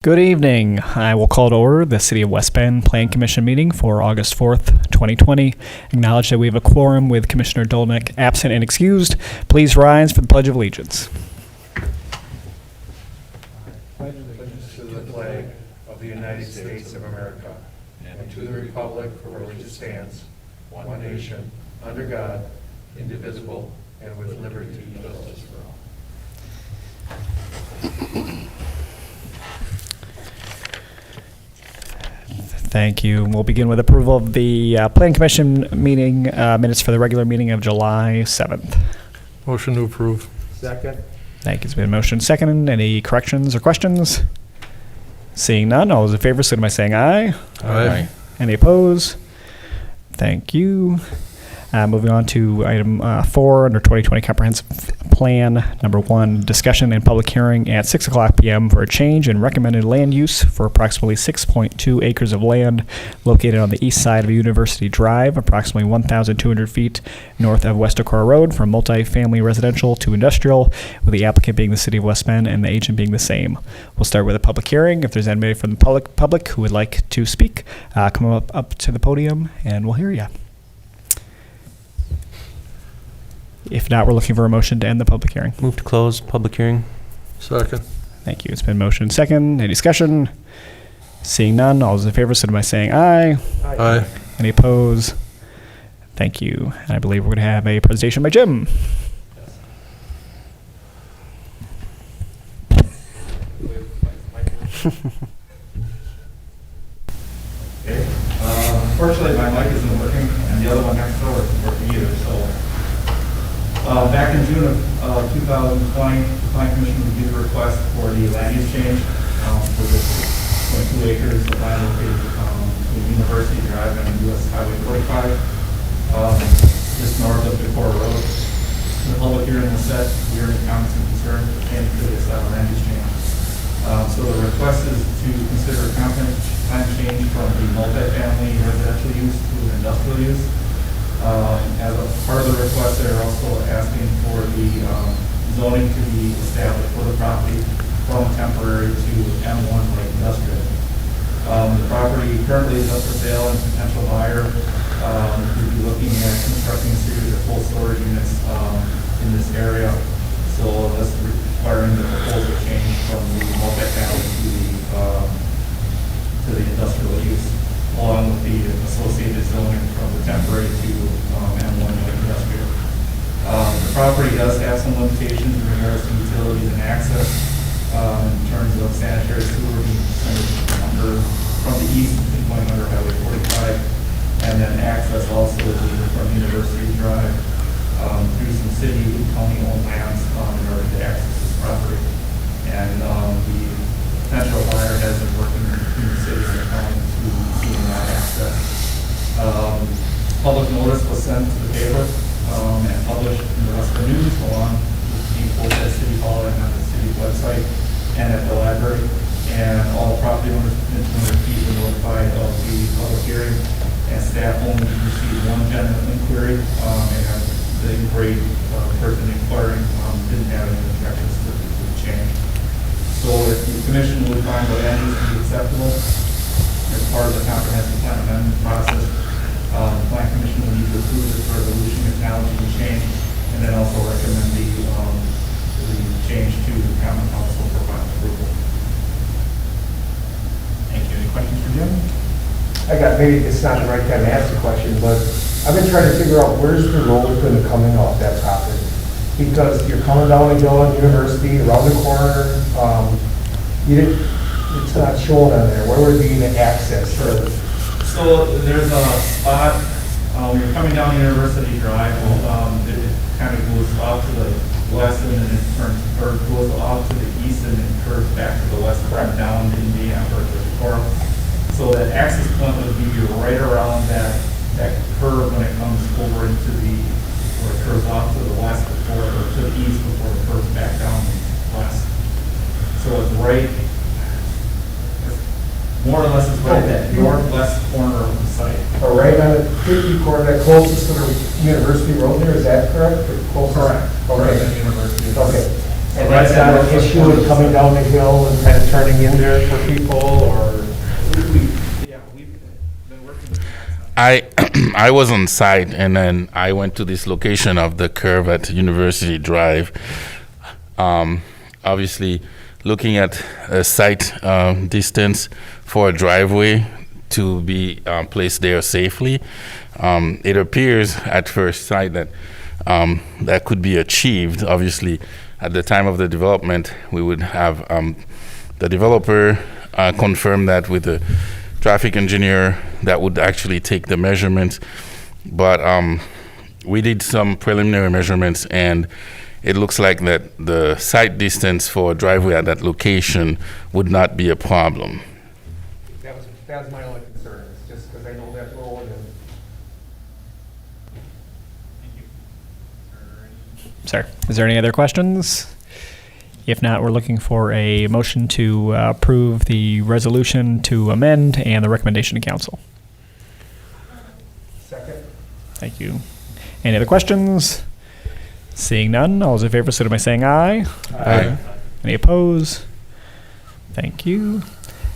Good evening. I will call to order the City of West Bend Plan Commission meeting for August 4th, 2020. Acknowledge that we have a quorum with Commissioner Dolnick absent and excused. Please rise for the Pledge of Allegiance. Pledge allegiance to the flag of the United States of America and to the republic for which it stands, one nation, under God, indivisible, and with liberty and justice for all. Thank you. We'll begin with approval of the Plan Commission meeting minutes for the regular meeting of July 7th. Motion to approve. Second. Thank you. It's been a motion second. Any corrections or questions? Seeing none, all those in favor, signify by saying aye. Aye. Any opposed? Thank you. Moving on to item 4 under 2020 Comprehensive Plan. Number 1, discussion and public hearing at 6 o'clock p.m. for a change in recommended land use for approximately 6.2 acres of land located on the east side of University Drive, approximately 1,200 feet north of West Decorah Road, from multifamily residential to industrial, with the applicant being the City of West Bend and the agent being the same. We'll start with a public hearing. If there's anybody from the public who would like to speak, come up to the podium and we'll hear you. If not, we're looking for a motion to end the public hearing. Move to close public hearing. Second. Thank you. It's been motion second. Any discussion? Seeing none, all those in favor, signify by saying aye. Aye. Any opposed? Thank you. And I believe we're going to have a presentation by Jim. Okay. Unfortunately, my mic isn't working, and the other one next door isn't working either. So, back in June of 2020, the Plan Commission reviewed a request for the land use change for the 6.2 acres of land located between University Drive and US Highway 45, just north of Decorah Road. The public hearing was set. We heard comments and concerns pertaining to this land use change. So the request is to consider a comprehensive plan change from the multifamily residential use to an industrial use. As a part of the request, they're also asking for the zoning to be established for the property from temporary to M1 light industrial. The property currently is up for sale, and potential buyer could be looking at constructing a series of full storage units in this area. So that's requiring the proposal change from the multifamily to the industrial use, along with the associated zoning from the temporary to M1 light industrial. The property does have some limitations in regards to utilities and access in terms of sanitary sewer being sent from the east going under Highway 45, and then access also from University Drive through some city and county-owned lands in order to access this property. And the potential buyer has been working between the city and the county to gain that access. Public notice was sent to the paper and published in the West Bend News, along with being posted at City Hall and on the city website and at the library. And all property owners within 200 feet were notified of the public hearing, and staff only received one general inquiry, and the inquiry person inquiring didn't have any objections to the change. So if the commission would find the land use to be acceptable as part of the comprehensive plan amendment process, the Plan Commission will need to approve this resolution acknowledging the change, and then also recommend the change to the Common Council for final approval. Thank you. Any questions for Jim? Maybe it's not the right time to ask the question, but I've been trying to figure out where's the road going to coming off that property. Because you're coming down the hill on University, around the corner, it's not shown on there. Where would be the access? Sure. So there's a spot, when you're coming down University Drive, it kind of goes off to the west and then it turns, or goes off to the east and then curves back to the west, right down in the Amber to Decorah. So that access point would be right around that curve when it comes over into where it curves off to the west before, or to the east before it curves back down west. So it's right, more or less it's right at that northwest corner of the site. Or right on the 50 corner, that closest to the University Road there, is that correct? Or closest? Correct. Okay. Right at the University. Okay. And that's not an issue in coming down the hill and kind of turning in there for people, or? Yeah, we've been working with I was on site, and then I went to this location of the curve at University Drive. Obviously, looking at a site distance for a driveway to be placed there safely, it appears at first sight that that could be achieved. Obviously, at the time of the development, we would have the developer confirm that with the traffic engineer that would actually take the measurements. But we did some preliminary measurements, and it looks like that the site distance for a driveway at that location would not be a problem. That was my only concern, it's just because I know that road and. Sir, is there any other questions? If not, we're looking for a motion to approve the resolution to amend and the recommendation to council. Second. Thank you. Any other questions? Seeing none, all those in favor, signify by saying aye. Aye. Any opposed? Thank you.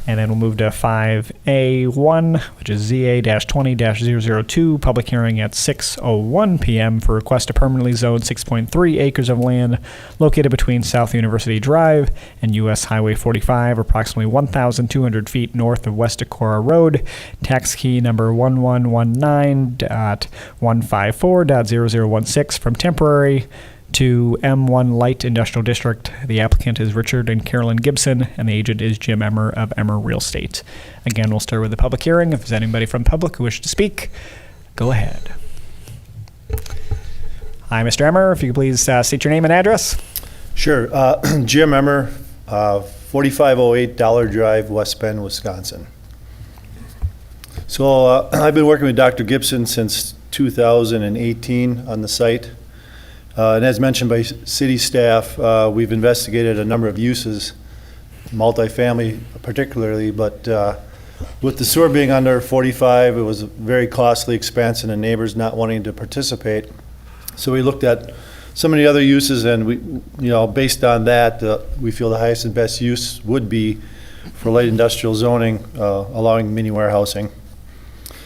And then we'll move to 5A1, which is ZA-20-002, public hearing at 6:01 p.m. for request to permanently zone 6.3 acres of land located between South University Drive and U.S. Highway 45, approximately 1,200 feet north of West Decorah Road, tax key number 1119.154.0016 from temporary to M1 Light Industrial District. The applicant is Richard and Carolyn Gibson, and the agent is Jim Emmer of Emmer Real Estate. Again, we'll start with the public hearing. If there's anybody from the public who wishes to speak, go ahead. Hi, Mr. Emmer. If you could please state your name and address. Sure. Jim Emmer, 4508 Dollar Drive, West Bend, Wisconsin. So I've been working with Dr. Gibson since 2018 on the site. And as mentioned by city staff, we've investigated a number of uses, multifamily particularly, but with the sewer being under 45, it was a very costly expense and the neighbors not wanting to participate. So we looked at some of the other uses, and we, based on that, we feel the highest and best use would be for light industrial zoning, allowing mini warehousing.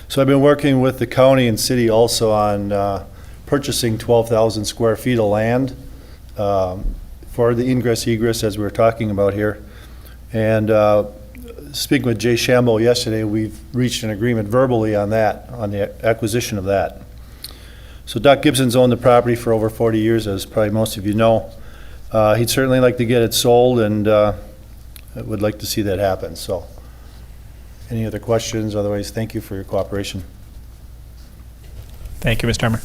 So I've been working with the county and city also on purchasing 12,000 square feet of land for the ingress egress, as we were talking about here. And speaking with Jay Shambo yesterday, we've reached an agreement verbally on that, on the acquisition of that. So Doc Gibson's owned the property for over 40 years, as probably most of you know. He'd certainly like to get it sold, and would like to see that happen. So any other questions? Otherwise, thank you for your cooperation. Thank you, Mr. Emmer.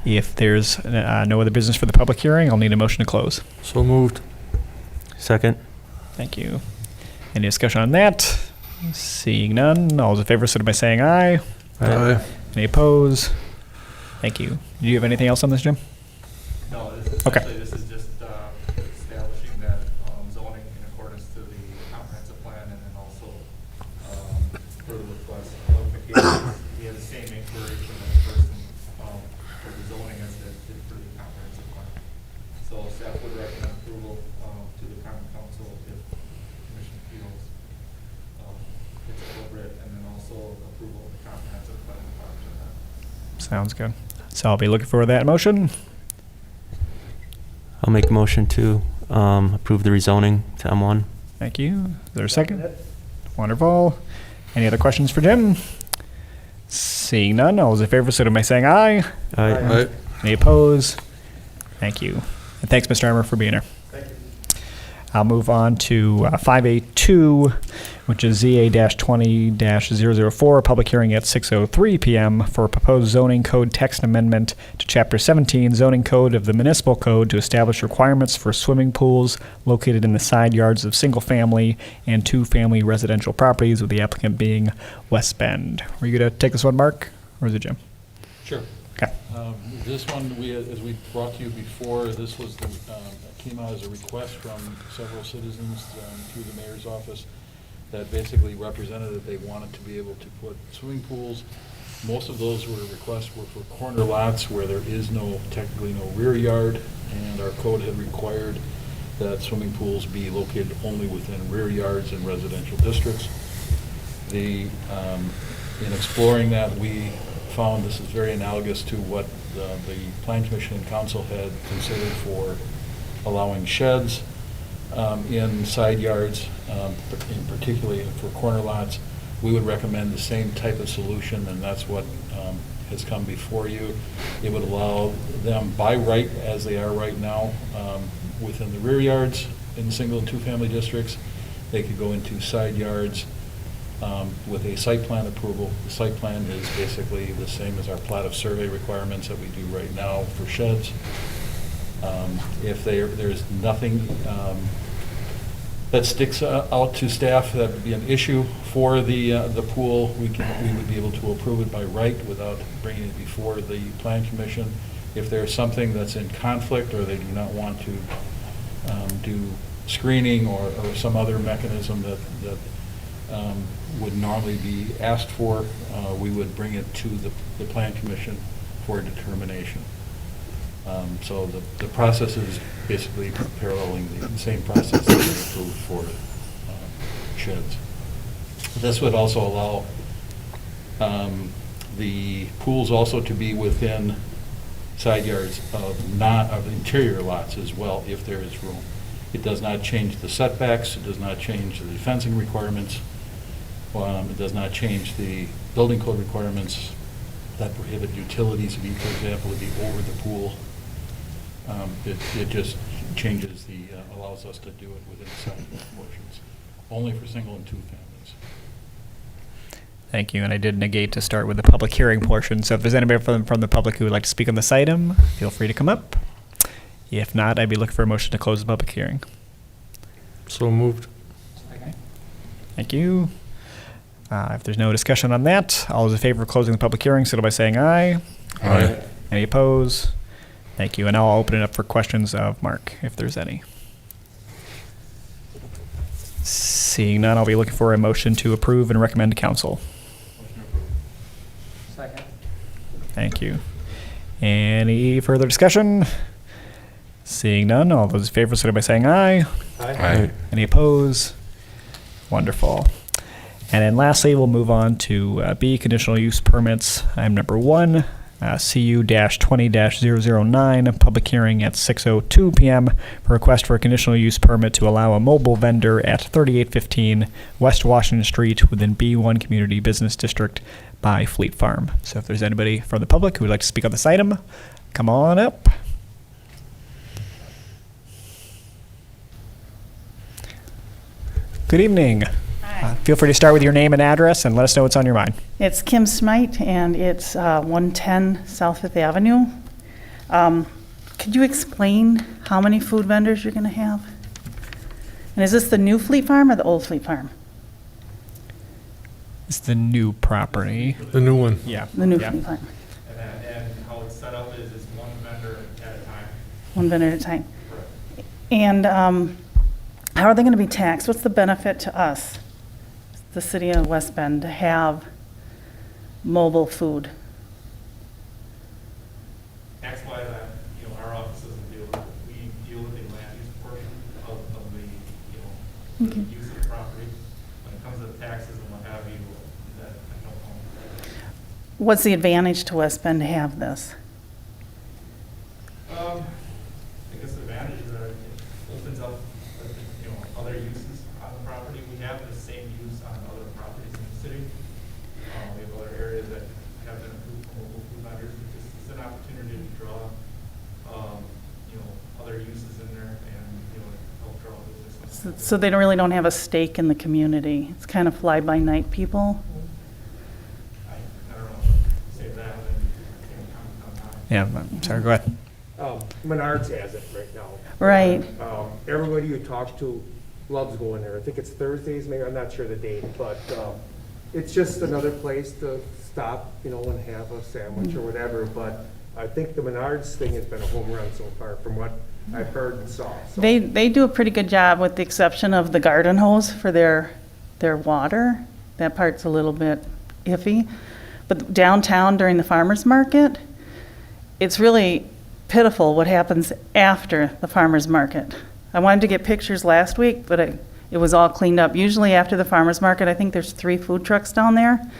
If there's no other business for the public hearing, I'll need a motion to close. So moved. Second. Thank you. Any discussion on that? Seeing none, all those in favor, signify by saying aye. Aye. Any opposed? Thank you. Do you have anything else on this, Jim? No, this is Okay. essentially, this is just establishing that zoning in accordance to the comprehensive plan, and then also for the request notifications. We had the same inquiry from the person for the zoning as they did for the comprehensive plan. So staff would recommend approval to the common council if commission feels it's appropriate, and then also approval of the comprehensive plan. Sounds good. So I'll be looking for that motion. I'll make a motion to approve the rezoning to M1. Thank you. Is there a second? Wonderful. Any other questions for Jim? Seeing none, all those in favor, signify by saying aye. Aye. Aye. Any opposed? Thank you. And thanks, Mr. Emmer, for being here. Thank you. I'll move on to 5A2, which is ZA-20-004, a public hearing at 6:03 p.m. for a proposed zoning code text amendment to Chapter 17 zoning code of the municipal code to establish requirements for swimming pools located in the side yards of single-family and two-family residential properties, with the applicant being West Bend. Were you going to take this one, Mark, or is it Jim? Sure. Okay. This one, as we brought to you before, this was came out as a request from several citizens through the mayor's office that basically represented that they wanted to be able to put swimming pools Most of those requests were for corner lots where there is technically no rear yard, and our code had required that swimming pools be located only within rear yards in residential districts. In exploring that, we found this is very analogous to what the Plan Commission and Council had considered for allowing sheds in side yards, in particularly for corner lots. We would recommend the same type of solution, and that's what has come before you. It would allow them by right, as they are right now, within the rear yards in single and two-family districts. They could go into side yards with a site plan approval. The site plan is basically the same as our plat of survey requirements that we do right now for sheds. If there's nothing that sticks out to staff that would be an issue for the pool, we would be able to approve it by right without bringing it before the Plan Commission. If there's something that's in conflict, or they do not want to do screening or some other mechanism that would normally be asked for, we would bring it to the Plan Commission for determination. So the process is basically paralleling the same process that we approved for sheds. This would also allow the pools also to be within side yards of interior lots as well, if there is room. It does not change the setbacks. It does not change the fencing requirements. It does not change the building code requirements that prohibit utilities, for example, to be over the pool. It just changes allows us to do it within side portions, only for single and two families. Thank you. And I did negate to start with the public hearing portion. So if there's anybody from the public who would like to speak on this item, feel free to come up. If not, I'd be looking for a motion to close the public hearing. So moved. Thank you. If there's no discussion on that, all those in favor of closing the public hearing, signal by saying aye. Aye. Any opposed? Thank you. And now I'll open it up for questions of Mark, if there's any. Seeing none, I'll be looking for a motion to approve and recommend to council. Second. Thank you. Any further discussion? Seeing none, all those in favor, signal by saying aye. Aye. Any opposed? Wonderful. And then lastly, we'll move on to B, conditional use permits. Item number 1, CU-20-009, public hearing at 6:02 p.m. for request for a conditional use permit to allow a mobile vendor at 3815 West Washington Street within B1 Community Business District by Fleet Farm. So if there's anybody from the public who would like to speak on this item, come on up. Good evening. Feel free to start with your name and address and let us know what's on your mind. It's Kim Smite, and it's 110 South Fifth Avenue. Could you explain how many food vendors you're going to have? And is this the new Fleet Farm or the old Fleet Farm? It's the new property. The new one. Yeah. The new Yeah. Fleet Farm. And how it's set up is it's one vendor at a time. One vendor at a time. And how are they going to be taxed? What's the benefit to us, the city of West Bend, to have mobile food? Tax-wise, our office doesn't deal with it. We deal with the land use portion of the, the use of the property. When it comes to the taxes and what have you, that I don't know. What's the advantage to West Bend to have this? I guess the advantage is that it opens up, other uses on the property. We have the same use on other properties in the city. We have other areas that have been approved for mobile food vendors. It's an opportunity to draw, other uses in there and, help draw business. So they really don't have a stake in the community. It's kind of fly-by-night people. I don't know if say that and then comment on that. Yeah, I'm sorry, go ahead. Menards has it right now. Right. Everybody you talk to loves going there. I think it's Thursdays, maybe, I'm not sure the date, but it's just another place to stop, and have a sandwich or whatever. But I think the Menards thing has been a home run so far from what I've heard and saw. So. They do a pretty good job, with the exception of the garden hose for their water. That part's a little bit iffy. But downtown during the farmer's market, it's really pitiful what happens after the farmer's market. I wanted to get pictures last week, but it was all cleaned up. Usually after the farmer's market, I think there's 3 food trucks down there.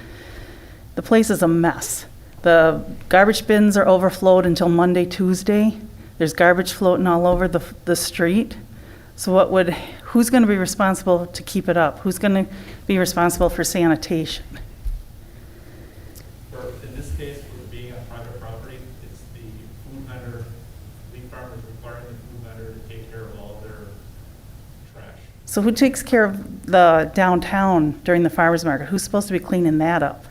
The place is a mess. The garbage bins are overflowed until Monday, Tuesday. There's garbage floating all over the street. So who's going to be responsible to keep it up? Who's going to be responsible for sanitation? In this case, for being on private property, it's the food vendor, the farmer is requiring the food vendor to take care of all their trash. So who takes care of the downtown during the farmer's market? Who's supposed to be cleaning that up?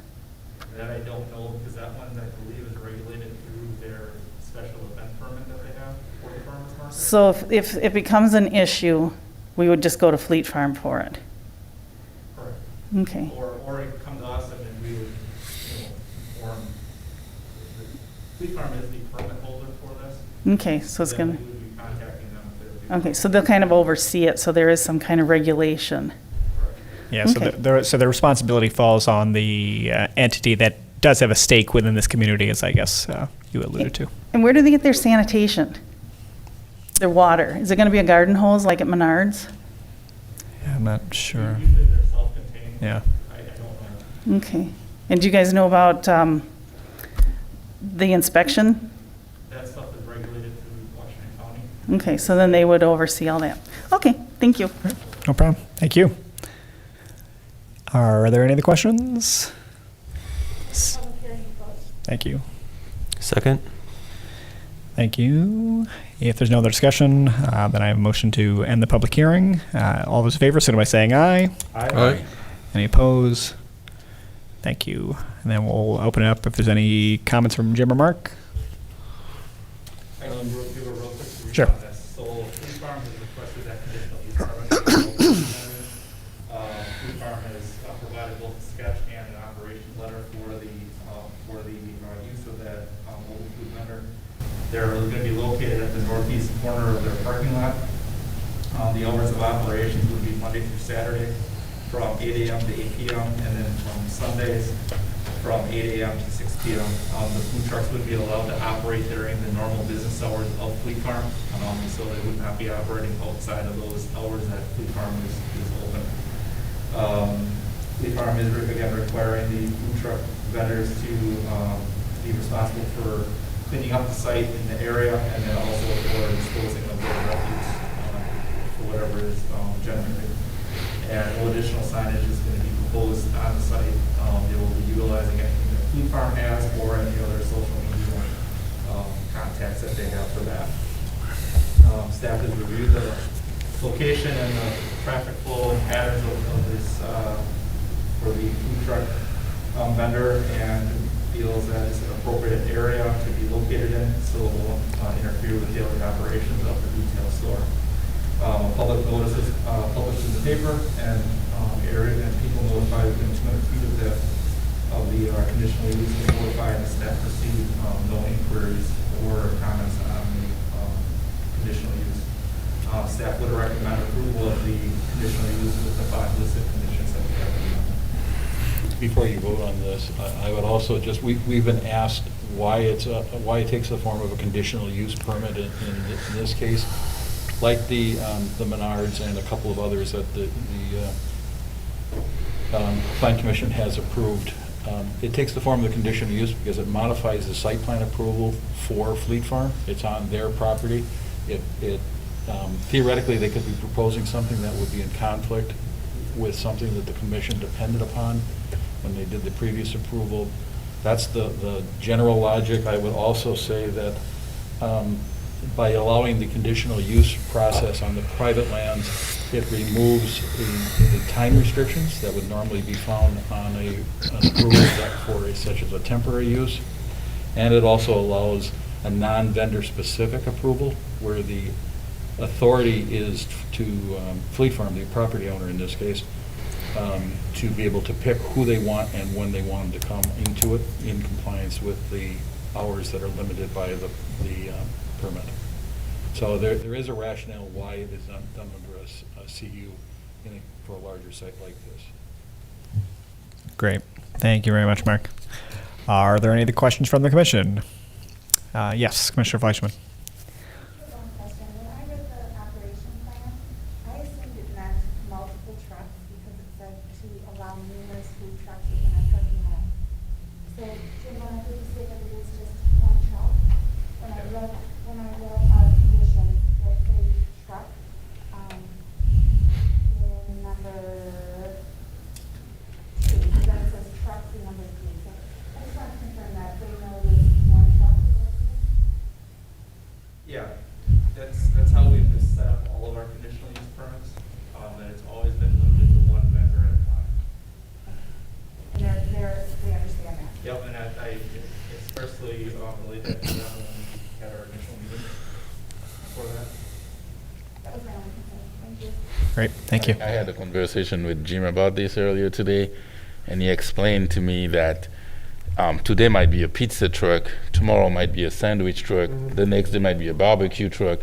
That I don't know, because that one, I believe, is regulated through their special event permit that they have for the farmer's market. So if it becomes an issue, we would just go to Fleet Farm for it? Correct. Okay. Or it come to us and then we would, form, Fleet Farm is the permit holder for this. Okay, so it's Then going we would be contacting them if they would be. okay, so they'll kind of oversee it, so there is some kind of regulation. Yeah, so Okay. so the responsibility falls on the entity that does have a stake within this community, as I guess you alluded to. And where do they get their sanitation? Their water? Is it going to be a garden hose like at Menards? Yeah, I'm not sure. Usually they're self-contained. Yeah. I don't know. Okay. And do you guys know about the inspection? That stuff is regulated through Washington County. Okay, so then they would oversee all that. Okay, thank you. No problem. Thank you. Are there any other questions? Thank you. Second? Thank you. If there's no other discussion, then I have a motion to end the public hearing. All those in favor, signify by saying aye. Aye. Any opposed? Thank you. And then we'll open it up if there's any comments from Jim or Mark. I can give a real quick brief Sure. on this. So Food Farm has requested that conditional use permit. Food Farm has provided both a sketch and an operations letter for the use of that mobile food vendor. They're going to be located at the northeast corner of their parking lot. The hours of operations would be Monday through Saturday from 8 a.m. to 8 p.m. and then from Sundays from 8 a.m. to 6 p.m. The food trucks would be allowed to operate during the normal business hours of Fleet Farm, so they would not be operating outside of those hours that Fleet Farm is open. Fleet Farm is again requiring the food truck vendors to be responsible for cleaning up the site in the area and then also for disposing of their refuse for whatever is generated. And no additional signage is going to be proposed on the site. They will be utilizing anything that Fleet Farm has or any other social media contacts that they have for that. Staff has reviewed the location and the traffic flow and patterns of this for the food truck vendor and feels that it's an appropriate area to be located in, so it won't interfere with daily operations of the retail store. Public notices published in the paper and area and people notified within 200 feet of the conditional use and notified and staff received no inquiries or comments on the conditional use. Staff would recommend approval of the conditional use with the 5 listed conditions that we have. Before you vote on this, I would also just, we've been asked why it takes the form of a conditional use permit in this case. Like the Menards and a couple of others that the Plan Commission has approved. It takes the form of the conditional use because it modifies the site plan approval for Fleet Farm. It's on their property. Theoretically, they could be proposing something that would be in conflict with something that the commission depended upon when they did the previous approval. That's the general logic. I would also say that by allowing the conditional use process on the private lands, it removes the time restrictions that would normally be found on an approval for such as a temporary use. And it also allows a non-vendor specific approval where the authority is to Fleet Farm, the property owner in this case, to be able to pick who they want and when they want them to come into it in compliance with the hours that are limited by the permit. So there is a rationale why it is not done under a CU for a larger site like this. Great. Thank you very much, Mark. Are there any other questions from the commission? Yes, Commissioner Fleischman. One question. When I read the operation plan, I assumed it meant multiple trucks because it said to allow numerous food trucks within a trucking line. So, Jim, when I heard you say that it is just one truck, when I read our conditions, that say truck, in number 2, then it says trucks in number 3. So I just want to confirm that they know it is one truck. Yeah, that's how we've just set up all of our conditional use permits, and it's always been limited to one vendor at a time. And they understand that. Yep, and I expressly relayed that to them when we had our initial meeting for that. That was my only concern. Thank you. Great, thank you. I had a conversation with Jim about this earlier today, and he explained to me that today might be a pizza truck, tomorrow might be a sandwich truck, the next day might be a barbecue truck,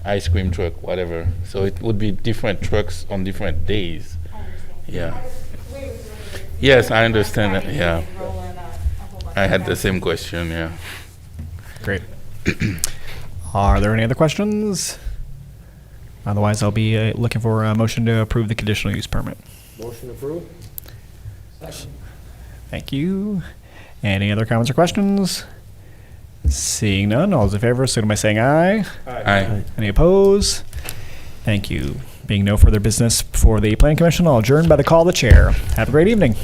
ice cream truck, whatever. So it would be different trucks on different days. I understand. Yeah. The way it was written, Yes, I understand that, yeah. roll in a whole bunch I of had the guys. same question, yeah. Great. Are there any other questions? Otherwise, I'll be looking for a motion to approve the conditional use permit. Motion approved? Thank you. Any other comments or questions? Seeing none, all those in favor, signal by saying aye. Aye. Any opposed? Thank you. Being no further business before the Planning Commission, I'll adjourn by the call of the chair. Have a great evening.